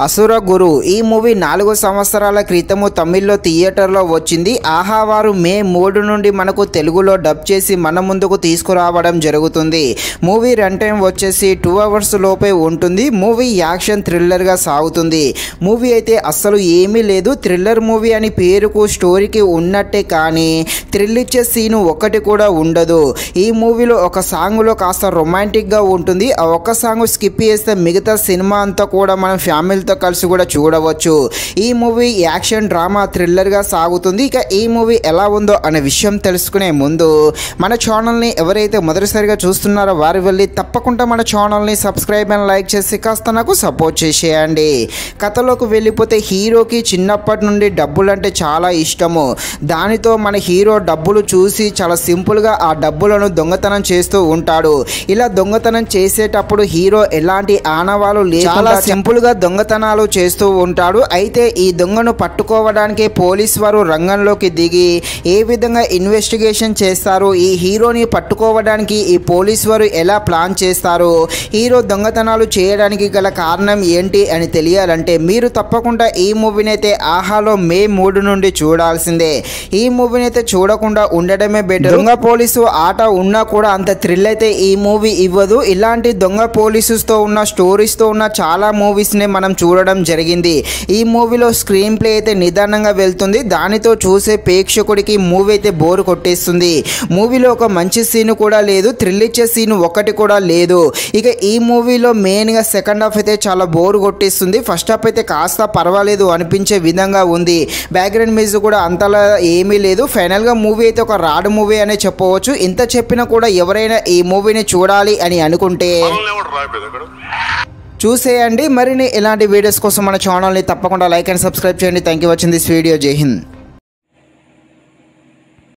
అసుర గురు ఈ మూవీ 4 సంవత్సరాల క్రితము తమిళ్లో థియేటర్లో వచ్చింది. ఆహా వారు మే 3 నుండి మనకు తెలుగులో డబ్ చేసి మన ముందుకు తీసుకురావడం జరుగుతుంది. మూవీ రన్ టైం వచ్చేసి 2 అవర్స్ లోపే ఉంటుంది. మూవీ యాక్షన్ థ్రిల్లర్గా సాగుతుంది. మూవీ అయితే అస్సలు ఏమీ లేదు. థ్రిల్లర్ మూవీ అని పేరుకు స్టోరీకి ఉన్నట్టే కానీ థ్రిల్ ఇచ్చే సీను ఒక్కటి కూడా ఉండదు. ఈ మూవీలో ఒక సాంగ్లో కాస్త రొమాంటిక్గా ఉంటుంది. ఆ ఒక్క సాంగ్ స్కిప్ చేస్తే మిగతా సినిమా అంతా కూడా మనం ఫ్యామిలీతో కలిసి కూడా చూడవచ్చు. ఈ మూవీ యాక్షన్ డ్రామా థ్రిల్లర్గా సాగుతుంది. ఇక ఈ మూవీ ఎలా ఉందో అనే విషయం తెలుసుకునే ముందు మన ఛానల్ని ఎవరైతే మొదటిసారిగా చూస్తున్నారో వారు వెళ్ళి తప్పకుండా మన ఛానల్ని సబ్స్క్రైబ్ అండ్ లైక్ చేసి కాస్త నాకు సపోర్ట్ చేసేయండి. కథలోకి వెళ్ళిపోతే హీరోకి చిన్నప్పటి నుండి డబ్బులు అంటే చాలా ఇష్టము. దానితో మన హీరో డబ్బులు చూసి చాలా సింపుల్గా ఆ డబ్బులను దొంగతనం చేస్తూ ఉంటాడు. ఇలా దొంగతనం చేసేటప్పుడు హీరో ఎలాంటి ఆనవాళ్ళు చాలా సింపుల్గా దొంగతనాలు చేస్తూ ఉంటాడు. అయితే ఈ దొంగను పట్టుకోవడానికి పోలీస్ వారు రంగంలోకి దిగి ఏ విధంగా ఇన్వెస్టిగేషన్ చేస్తారు, ఈ హీరోని పట్టుకోవడానికి ఈ పోలీస్ వారు ఎలా ప్లాన్ చేస్తారు, హీరో దొంగతనాలు చేయడానికి గల కారణం ఏంటి అని తెలియాలంటే మీరు తప్పకుండా ఈ మూవీని అయితే ఆహాలో మే 3 నుండి చూడాల్సిందే. ఈ మూవీని అయితే చూడకుండా ఉండడమే బెటర్. దొంగ పోలీసు ఆట ఉన్నా కూడా అంత థ్రిల్ అయితే ఈ మూవీ ఇవ్వదు. ఇలాంటి దొంగ పోలీసుతో ఉన్న స్టోరీస్తో ఉన్న చాలా మూవీస్ని మనం చూడడం జరిగింది. ఈ మూవీలో స్క్రీన్ ప్లే అయితే నిదానంగా వెళ్తుంది. దానితో చూసే ప్రేక్షకుడికి మూవీ అయితే బోర్ కొట్టేస్తుంది. మూవీలో ఒక మంచి సీన్ కూడా లేదు. థ్రిల్ ఇచ్చే సీన్ ఒక్కటి కూడా లేదు. ఇక ఈ మూవీలో మెయిన్గా సెకండ్ హాఫ్ అయితే చాలా బోర్ కొట్టేస్తుంది. ఫస్ట్ హాఫ్ అయితే కాస్త పర్వాలేదు అనిపించే విధంగా ఉంది. బ్యాక్గ్రౌండ్ మ్యూజిక్ కూడా అంతలా ఏమీ లేదు. ఫైనల్గా మూవీ అయితే ఒక రాడ్ మూవీ అనే చెప్పవచ్చు. ఇంత చెప్పినా కూడా ఎవరైనా ఈ మూవీని చూడాలి అని అనుకుంటే చూసేయండి. మరిన్ని ఇలాంటి వీడియోస్ కోసం మన ఛానల్ని తప్పకుండా లైక్ అండ్ సబ్స్క్రైబ్ చేయండి. Thank you watching this video. జై హింద్.